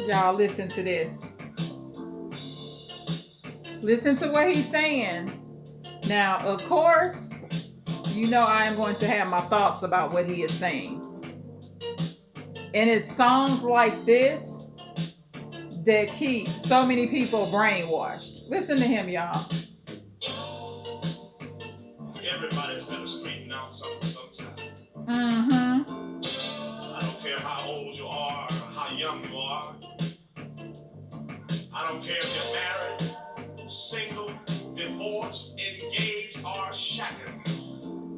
Y'all listen to this. Listen to what he's saying. Now, of course, you know I am going to have my thoughts about what he is saying. And it's songs like this that keep so many people brainwashed. Listen to him, y'all. Everybody's got to straighten out something sometime. Mm-hmm. I don't care how old you are or how young you are. I don't care if you're married, single, divorced, engaged, or shacking.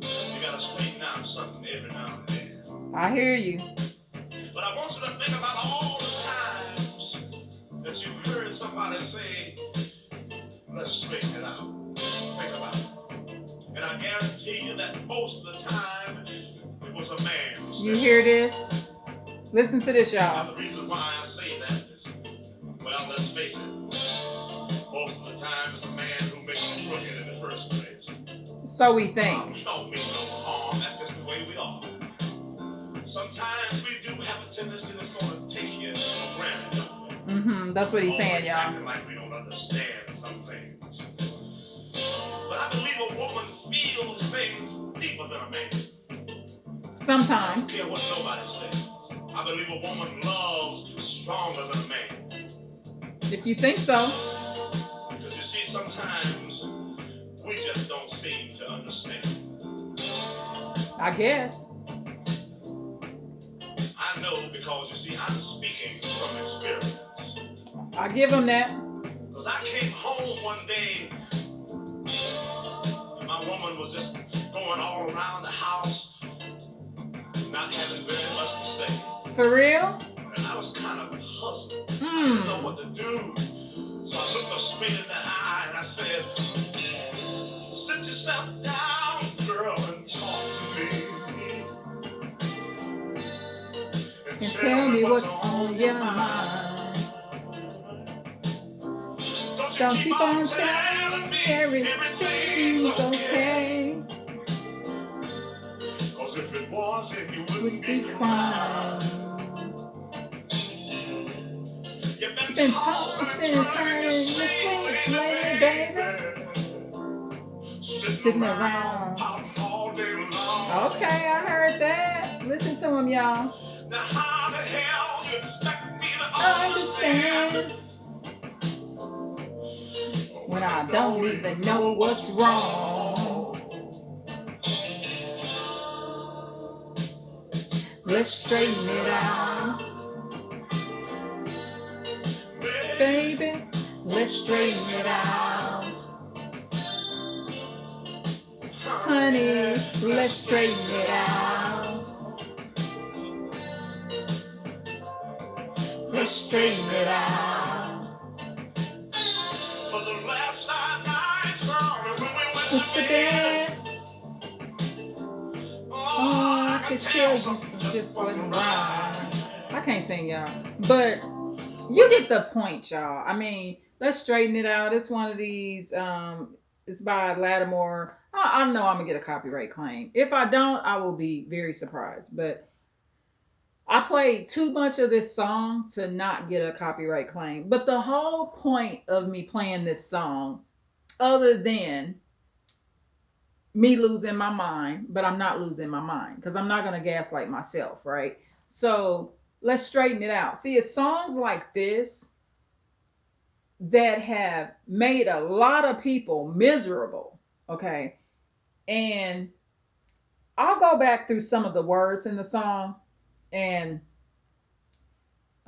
You got to straighten out something every now and then. I hear you. But I want you to think about all the times that you've heard somebody say, let's straighten it out. Think about it. And I guarantee you that most of the time, it was a man who said, you hear this? Listen to this, y'all. Now, the reason why I say that is, well, let's face it, most of the time it's a man who makes it crooked in the first place. So we think. We don't mean no harm, that's just the way we are. Sometimes we do have a tendency to sort of take you for granted, don't we? Mm-hmm. That's what he's saying, y'all. Acting like we don't understand some things. But I believe a woman feels things deeper than a man. Sometimes. I don't care what nobody says. I believe a woman loves stronger than a man. If you think so. Because you see, sometimes we just don't seem to understand. I guess. I know because, you see, I'm speaking from experience. I give him that. Because I came home one day, and my woman was just going all around the house, not having very much to say. For real? And I was kind of puzzled. I didn't know what to do. So I looked her straight in the eye and I said, sit yourself down, girl, and talk to me. And tell me what's on your mind. Don't keep on telling me everything's okay. Cause if it wasn't, you Wouldn't be crying. You've been tossing and turning your sleep lately, baby. Sitting around. all day long. Okay, I heard that. Listen to him, y'all. Now how the hell you expect me to Understand when I don't even know what's wrong. Let's straighten it out, baby. Let's straighten it out, honey. Let's straighten it out. Let's straighten it out. For the last 5 nights, girl, when we went What's to the bed, bed? Oh, I could tell you something just wasn't right. I can't sing, y'all, but you get the point, y'all. I mean, let's straighten it out. It's one of these. It's by Lattimore. I know I'm gonna get a copyright claim. If I don't, I will be very surprised. But I played too much of this song to not get a copyright claim. But the whole point of me playing this song, other than me losing my mind, but I'm not losing my mind because I'm not going to gaslight myself, right? So let's straighten it out. See, it's songs like this that have made a lot of people miserable, okay? And I'll go back through some of the words in the song and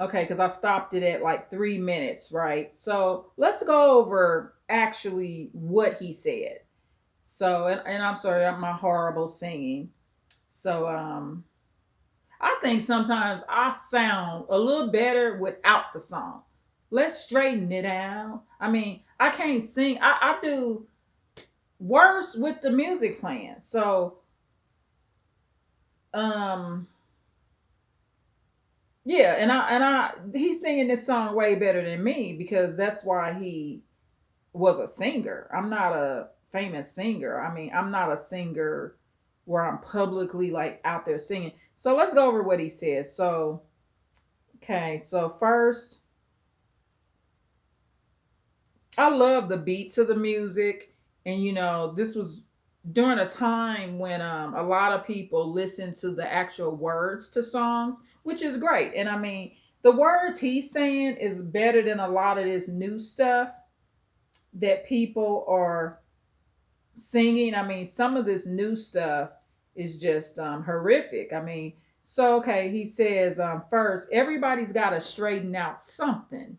okay, because I stopped it at like 3 minutes, right? So let's go over actually what he said. So, and I'm sorry, my horrible singing. So, I think sometimes I sound a little better without the song. Let's straighten it out. I mean, I can't sing. I do worse with the music playing. So, um, yeah, and I he's singing this song way better than me because that's why he was a singer. I'm not a famous singer. I mean, I'm not a singer where I'm publicly like out there singing. So let's go over what he says. So, okay, so first, I love the beats of the music. And, this was during a time when a lot of people listen to the actual words to songs, which is great. And I mean, the words he's saying is better than a lot of this new stuff that people are singing. I mean, some of this new stuff is just horrific. I mean, so okay, he says first, everybody's got to straighten out something.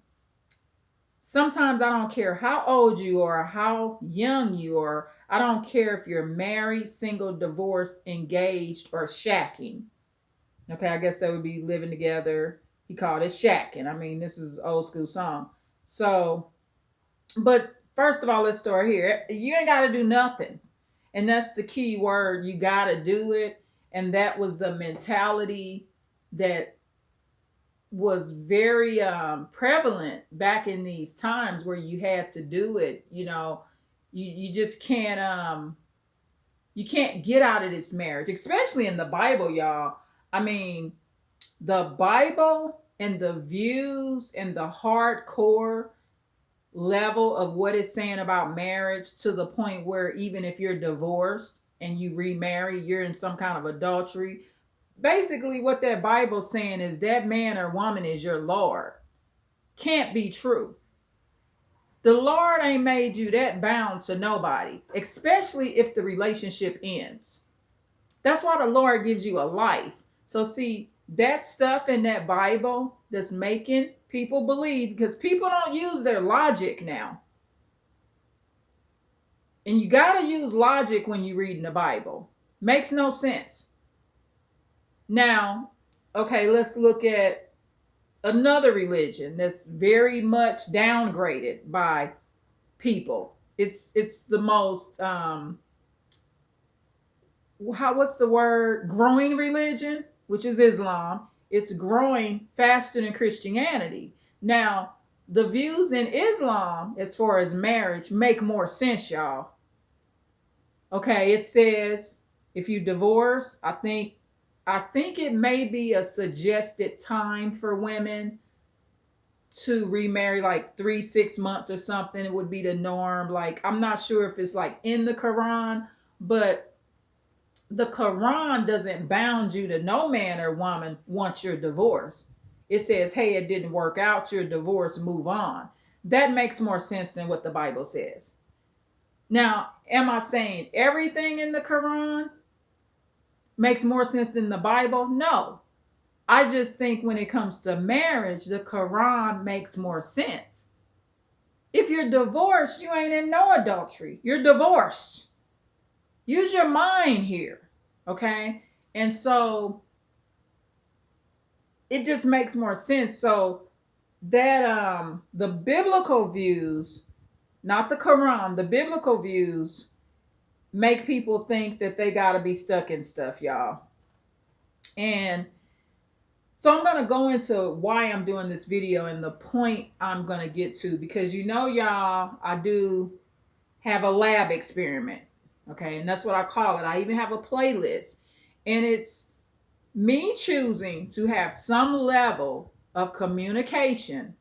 Sometimes I don't care how old you are, how young you are. I don't care if you're married, single, divorced, engaged, or shacking. Okay, I guess that would be living together. He called it shacking. I mean, this is an old school song. So, but first of all, let's start here. You ain't got to do nothing. And that's the key word. You got to do it. And that was the mentality that was very prevalent back in these times where you had to do it. You just can't get out of this marriage, especially in the Bible, y'all. I mean, the Bible and the views and the hardcore level of what it's saying about marriage, to the point where even if you're divorced and you remarry, you're in some kind of adultery. Basically, what that Bible's saying is that man or woman is your Lord. Can't be true. The Lord ain't made you that bound to nobody, especially if the relationship ends. That's why the Lord gives you a life. So, see, that stuff in that Bible that's making people believe, because people don't use their logic now. And you got to use logic when you're reading the Bible. Makes no sense. Now, okay, let's look at another religion that's very much downgraded by people. It's the most what's the word, growing religion, which is Islam. It's growing faster than Christianity. Now, the views in Islam as far as marriage make more sense, y'all. Okay, it says if you divorce, I think it may be a suggested time for women to remarry, like 3 6 months or something. It would be the norm. Like, I'm not sure if it's like in the Quran, but the Quran doesn't bound you to no man or woman once you're divorced. It says, hey, it didn't work out, you're divorced, move on. That makes more sense than what the Bible says. Now, am I saying everything in the Quran makes more sense than the Bible? No. I just think when it comes to marriage, the Quran makes more sense. If you're divorced, you ain't in no adultery. You're divorced. Use your mind here, okay? And so it just makes more sense. So that the biblical views, not the Quran, the biblical views make people think that they got to be stuck in stuff, y'all. And so I'm going to go into why I'm doing this video and the point I'm going to get to, because y'all, I do have a lab experiment. Okay, and that's what I call it. I even have a playlist. And it's me choosing to have some level of communication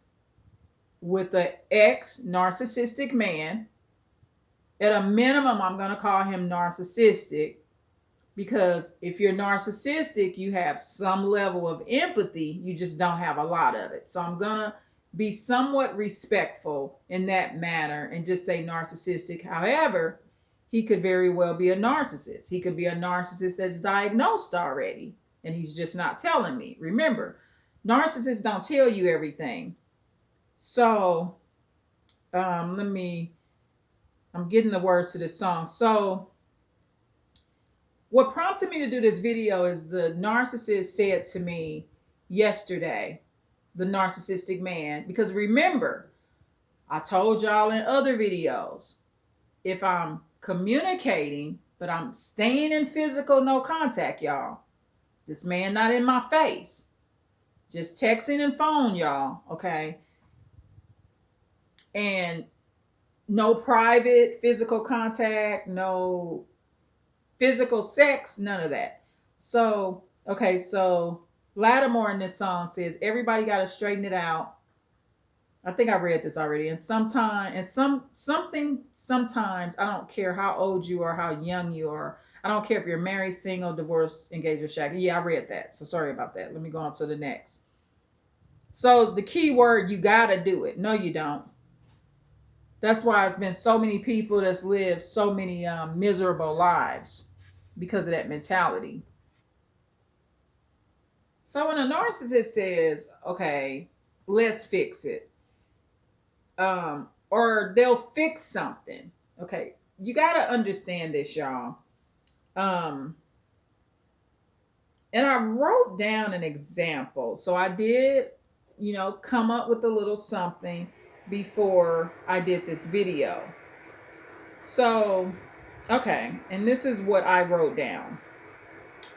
with the ex narcissistic man. At a minimum, I'm going to call him narcissistic, because if you're narcissistic, you have some level of empathy. You just don't have a lot of it. So I'm going to be somewhat respectful in that manner and just say narcissistic. However, he could very well be a narcissist. He could be a narcissist that's diagnosed already, and he's just not telling me. Remember, narcissists don't tell you everything. So, I'm getting the words to this song. So, what prompted me to do this video is the narcissist said to me yesterday, the narcissistic man, because remember, I told y'all in other videos, if I'm communicating, but I'm staying in physical no contact, y'all. This man not in my face. Just texting and phone, y'all, okay? And no private physical contact, no physical sex, none of that. So, okay, so Lattimore in this song says, everybody got to straighten it out. I think I read this already. And sometimes I don't care how old you are, how young you are. I don't care if you're married, single, divorced, engaged, or shacking. Yeah, I read that. So sorry about that. Let me go on to the next. So the key word, you gotta do it. No, you don't. That's why it's been so many people that's lived so many miserable lives because of that mentality. So when a narcissist says, "Okay, let's fix it," or they'll fix something. Okay, you got to understand this, y'all. Um, and I wrote down an example. So I did, come up with a little something before I did this video. So, okay, and this is what I wrote down.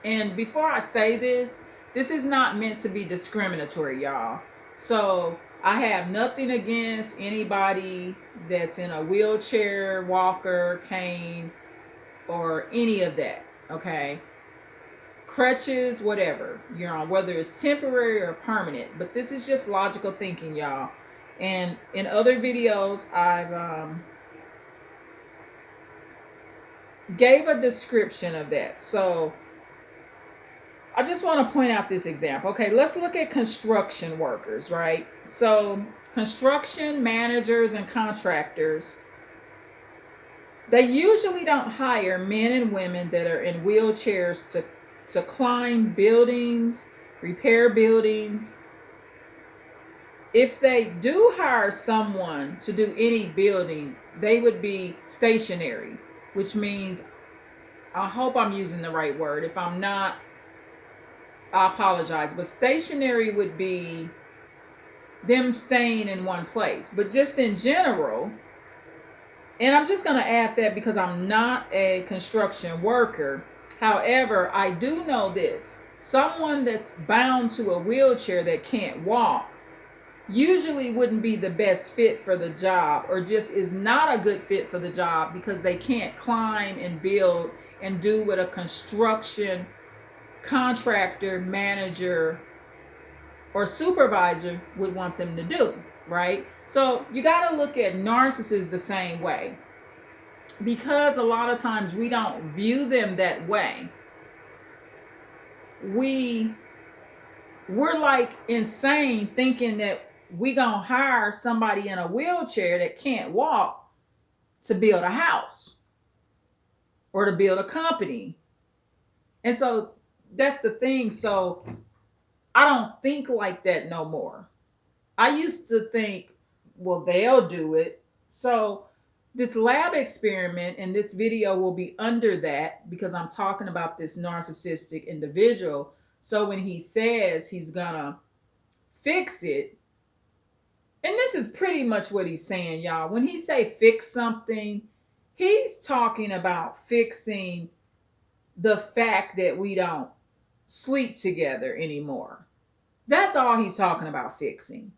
And before I say this is not meant to be discriminatory, y'all. So I have nothing against anybody that's in a wheelchair, walker, cane, or any of that. Okay. Crutches, whatever you're on, whether it's temporary or permanent. But this is just logical thinking, y'all. And in other videos, I've gave a description of that. So I just want to point out this example. Okay, let's look at construction workers, right? So, construction managers and contractors, they usually don't hire men and women that are in wheelchairs to climb buildings, repair buildings. If they do hire someone to do any building, they would be stationary, which means, I hope I'm using the right word. If I'm not, I apologize, but stationary would be them staying in one place. But just in general, and I'm just going to add that because I'm not a construction worker. However, I do know this. Someone that's bound to a wheelchair that can't walk usually wouldn't be the best fit for the job, or just is not a good fit for the job because they can't climb and build and do what a construction contractor, manager, or supervisor would want them to do, right? So you got to look at narcissists the same way, because a lot of times we don't view them that way. We're like insane thinking that we gonna hire somebody in a wheelchair that can't walk to build a house or to build a company. And so that's the thing. So I don't think like that no more. I used to think, well, they'll do it. So this lab experiment and this video will be under that because I'm talking about this narcissistic individual. So when he says he's gonna fix it, and this is pretty much what he's saying, y'all. When he say fix something, he's talking about fixing the fact that we don't sleep together anymore. That's all he's talking about fixing.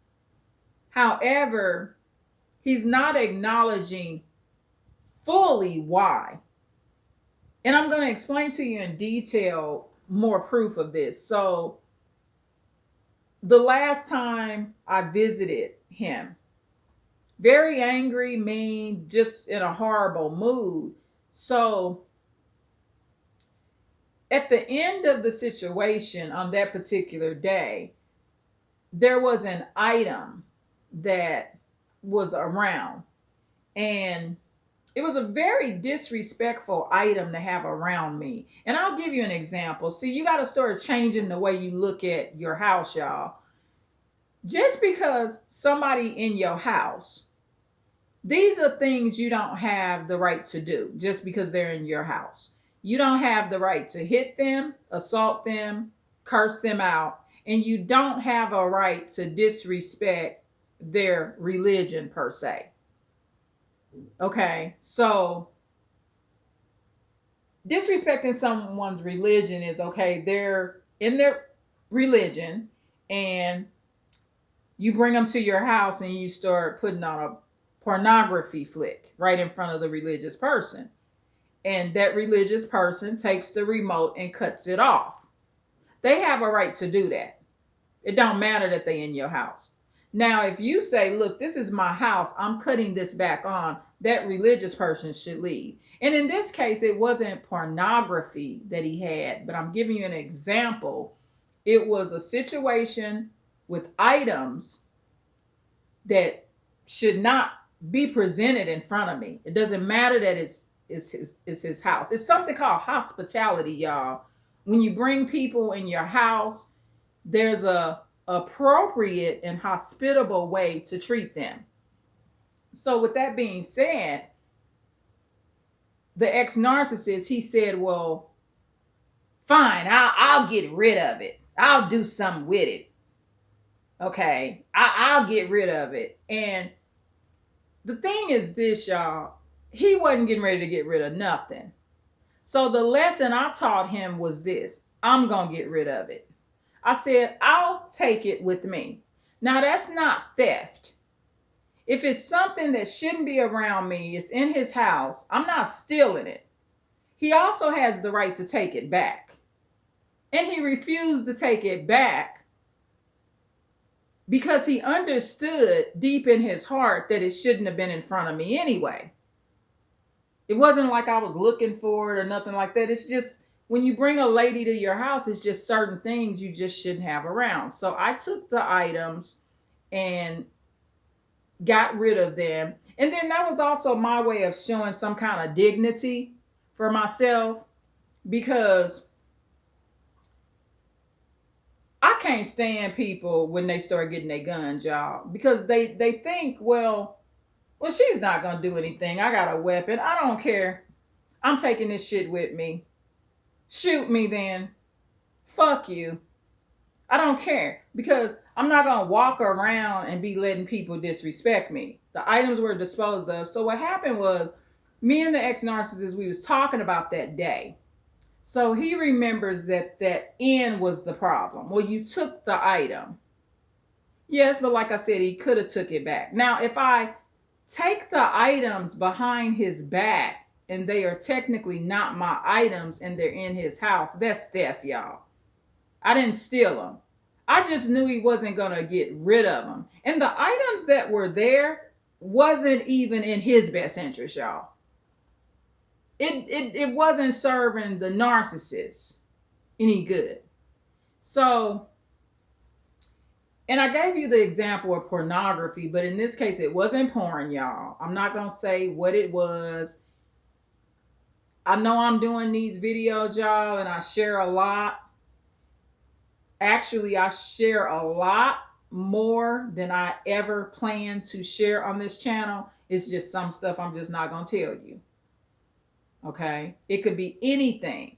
However, he's not acknowledging fully why. And I'm going to explain to you in detail more proof of this. So, the last time I visited him, very angry, mean, just in a horrible mood. So, at the end of the situation on that particular day, there was an item that was around, and it was a very disrespectful item to have around me. And I'll give you an example. See, you got to start changing the way you look at your house, y'all. Just because somebody in your house, these are things you don't have the right to do just because they're in your house. You don't have the right to hit them, assault them, curse them out, and you don't have a right to disrespect their religion per se. Okay, so disrespecting someone's religion is okay. They're in their religion, and you bring them to your house and you start putting on a pornography flick right in front of the religious person. And that religious person takes the remote and cuts it off. They have a right to do that. It don't matter that they in your house. Now, if you say, look, this is my house, I'm cutting this back on, that religious person should leave. And in this case, it wasn't pornography that he had, but I'm giving you an example. It was a situation with items that should not be presented in front of me. It doesn't matter that it's his house. It's something called hospitality, y'all. When you bring people in your house, there's a appropriate and hospitable way to treat them. So with that being said, the ex-narcissist, he said, well, fine, I'll get rid of it. I'll do something with it. Okay, I'll get rid of it. And the thing is this, y'all, he wasn't getting ready to get rid of nothing. So the lesson I taught him was this: I'm going to get rid of it. I said, I'll take it with me. Now, that's not theft. If it's something that shouldn't be around me, it's in his house, I'm not stealing it. He also has the right to take it back. And he refused to take it back because he understood deep in his heart that it shouldn't have been in front of me anyway. It wasn't like I was looking for it or nothing like that. It's just when you bring a lady to your house, it's just certain things you just shouldn't have around. So I took the items and got rid of them. And then that was also my way of showing some kind of dignity for myself, because I can't stand people when they start getting their guns, y'all, because they think, well, she's not going to do anything. I got a weapon. I don't care. I'm taking this shit with me. Shoot me then. Fuck you. I don't care, because I'm not going to walk around and be letting people disrespect me. The items were disposed of. So what happened was, me and the ex-narcissist, we was talking about that day. So he remembers that N was the problem. Well, you took the item. Yes, but like I said, he could have took it back. Now, if I take the items behind his back and they are technically not my items and they're in his house, that's theft, y'all. I didn't steal them. I just knew he wasn't going to get rid of them. And the items that were there wasn't even in his best interest, y'all. It wasn't serving the narcissist any good. So, and I gave you the example of pornography, but in this case, it wasn't porn, y'all. I'm not going to say what it was. I know I'm doing these videos, y'all, and I share a lot. Actually, I share a lot more than I ever planned to share on this channel. It's just some stuff I'm just not going to tell you. Okay? It could be anything.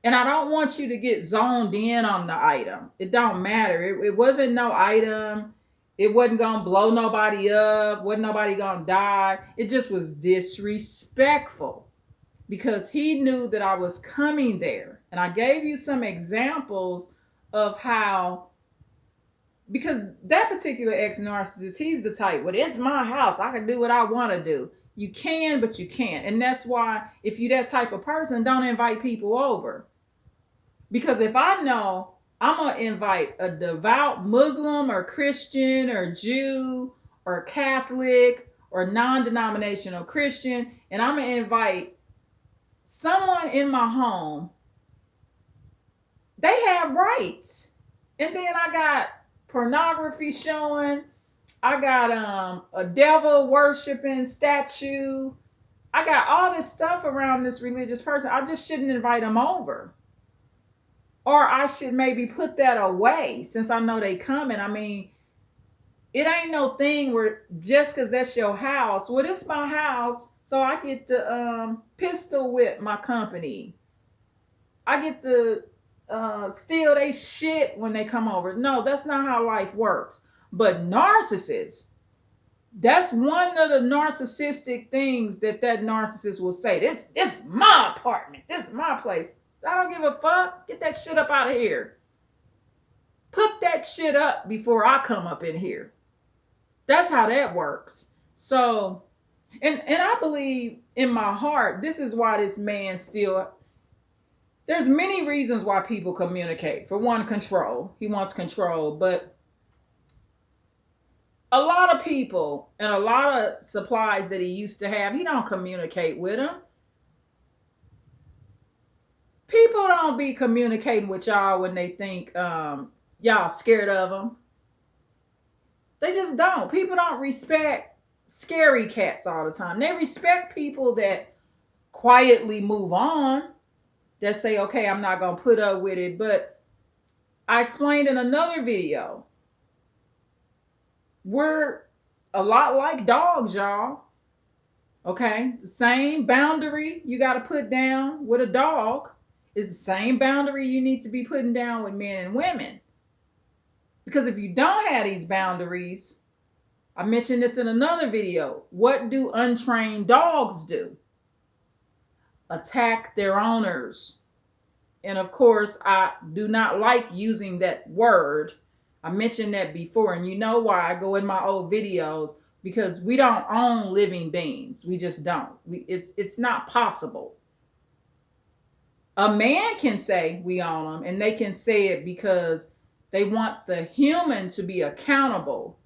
And I don't want you to get zoned in on the item. It don't matter. It wasn't no item. It wasn't going to blow nobody up. Wasn't nobody going to die. It just was disrespectful, because he knew that I was coming there. And I gave you some examples of how, because that particular ex-narcissist, he's the type, well, it's my house. I can do what I want to do. You can, but you can't. And that's why, if you're that type of person, don't invite people over. Because if I know I'm going to invite a devout Muslim or Christian or Jew or Catholic or non-denominational Christian, and I'm going to invite someone in my home, they have rights. And then I got pornography showing. I got a devil worshiping statue. I got all this stuff around this religious person. I just shouldn't invite them over. Or I should maybe put that away, since I know they coming. I mean, it ain't no thing where just because that's your house, well, it's my house, so I get to pistol whip my company. I get to steal they shit when they come over. No, that's not how life works. But narcissists, that's one of the narcissistic things that narcissist will say. This is my apartment. This is my place. I don't give a fuck. Get that shit up out of here. Put that shit up before I come up in here. That's how that works. So, and I believe in my heart, this is why this man still, there's many reasons why people communicate. For one, control. He wants control. But A lot of people and a lot of supplies that he used to have, he don't communicate with them. People don't be communicating with y'all when they think y'all scared of them. They just don't. People don't respect scary cats all the time. They respect people that quietly move on, that say, okay, I'm not going to put up with it. But I explained in another video, we're a lot like dogs, y'all. Okay? The same boundary you got to put down with a dog is the same boundary you need to be putting down with men and women. Because if you don't have these boundaries, I mentioned this in another video, what do untrained dogs do? Attack their owners. And of course, I do not like using that word. I mentioned that before, and you know why. I go in my old videos, because we don't own living beings. We just don't. It's not possible. A man can say we own them, and they can say it because they want the human to be accountable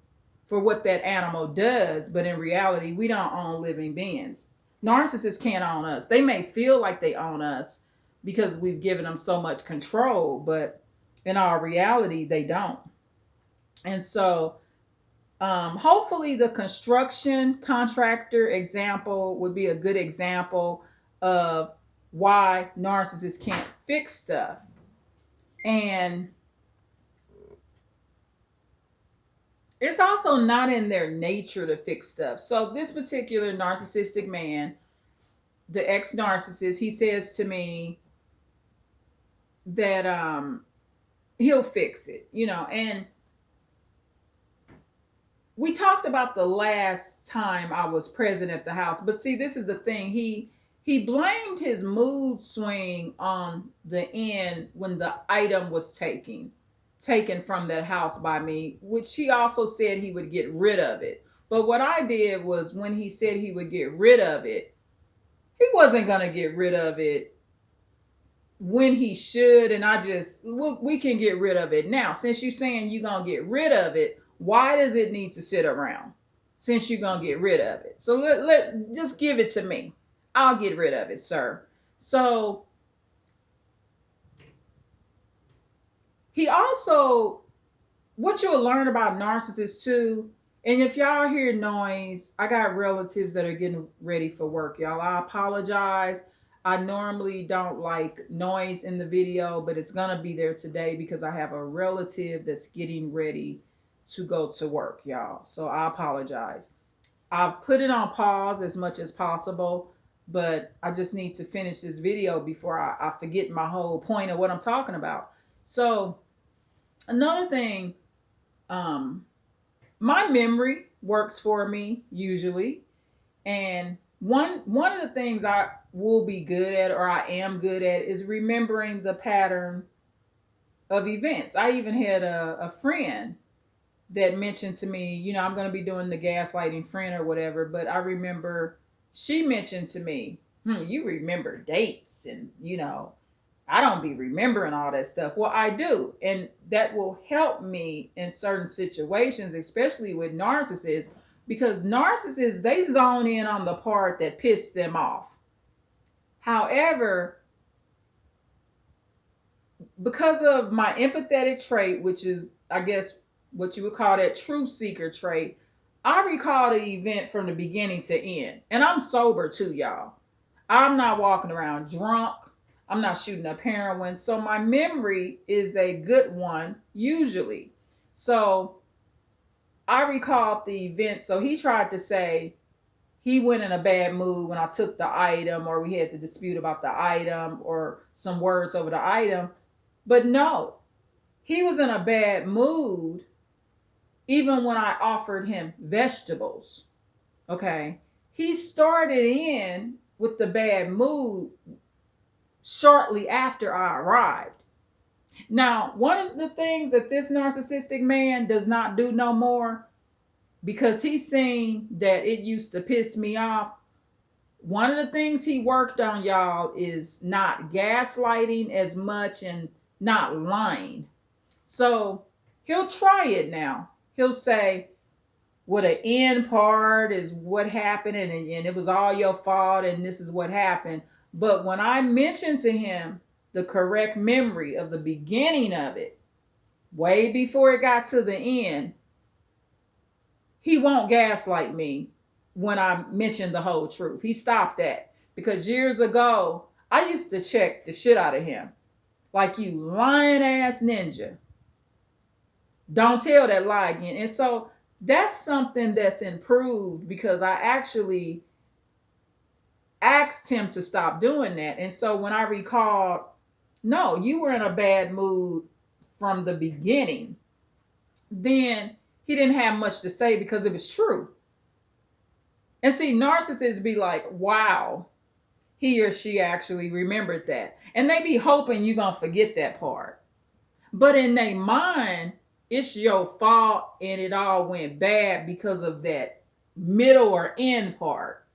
for what that animal does, but in reality, we don't own living beings. Narcissists can't own us. They may feel like they own us because we've given them so much control, but in our reality, they don't. And so, hopefully, the construction contractor example would be a good example of why narcissists can't fix stuff. And it's also not in their nature to fix stuff. So this particular narcissistic man, the ex-narcissist, he says to me that he'll fix it, and we talked about the last time I was present at the house. But see, this is the thing. He blamed his mood swing on the end when the item was taken from that house by me, which he also said he would get rid of it. But what I did was, when he said he would get rid of it, he wasn't going to get rid of it when he should. And we can get rid of it now. Since you're saying you're going to get rid of it, why does it need to sit around since you're going to get rid of it? So let just give it to me. I'll get rid of it, sir. So he also, what you'll learn about narcissists too, and if y'all hear noise, I got relatives that are getting ready for work, y'all. I apologize. I normally don't like noise in the video, but it's going to be there today because I have a relative that's getting ready to go to work, y'all. So I apologize. I've put it on pause as much as possible, but I just need to finish this video before I forget my whole point of what I'm talking about. So another thing, my memory works for me usually. And one of the things I will be good at, or I am good at, is remembering the pattern of events. I even had a friend that mentioned to me, I'm going to be doing the gaslighting friend or whatever, but I remember she mentioned to me, you remember dates, and I don't be remembering all that stuff. Well, I do. And that will help me in certain situations, especially with narcissists, because narcissists, they zone in on the part that pissed them off. However, because of my empathetic trait, which is, I guess, what you would call that truth seeker trait, I recall the event from the beginning to end. And I'm sober too, y'all. I'm not walking around drunk. I'm not shooting up heroin. So my memory is a good one, usually. So I recalled the event. So he tried to say he went in a bad mood when I took the item, or we had to dispute about the item, or some words over the item. But no, he was in a bad mood even when I offered him vegetables. Okay. He started in with the bad mood shortly after I arrived. Now, one of the things that this narcissistic man does not do no more, because he's seen that it used to piss me off, one of the things he worked on, y'all, is not gaslighting as much and not lying. So he'll try it now. He'll say, with an end part is what happened, and it was all your fault, and this is what happened. But when I mentioned to him the correct memory of the beginning of it, way before it got to the end, he won't gaslight me when I mention the whole truth. He stopped that because years ago, I used to check the shit out of him. Like, you lying ass ninja. Don't tell that lie again. And so that's something that's improved because I actually asked him to stop doing that. And so when I recalled, no, you were in a bad mood from the beginning, then he didn't have much to say because it was true. And see, narcissists be like, wow, he or she actually remembered that. And they be hoping you're going to forget that part. But in their mind, it's your fault and it all went bad because of that middle or end part.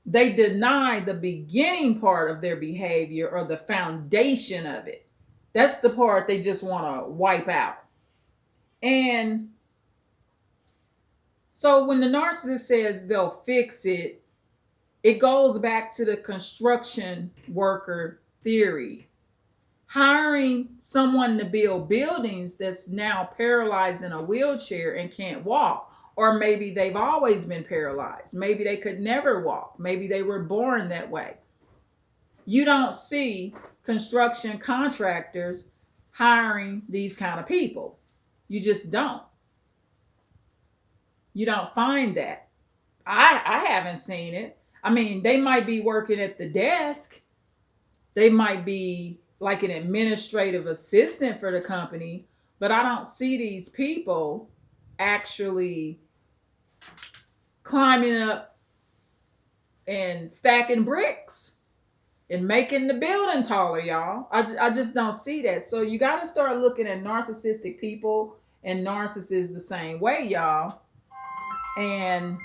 They deny the beginning part of their behavior or the foundation of it. That's the part they just want to wipe out. And so when the narcissist says they'll fix it, it goes back to the construction worker theory. Hiring someone to build buildings that's now paralyzed in a wheelchair and can't walk. Or maybe they've always been paralyzed. Maybe they could never walk. Maybe they were born that way. You don't see construction contractors hiring these kind of people. You just don't. You don't find that. I haven't seen it. I mean, they might be working at the desk. They might be like an administrative assistant for the company, but I don't see these people actually climbing up and stacking bricks and making the building taller, y'all. I just don't see that. So you got to start looking at narcissistic people and narcissists the same way, y'all. And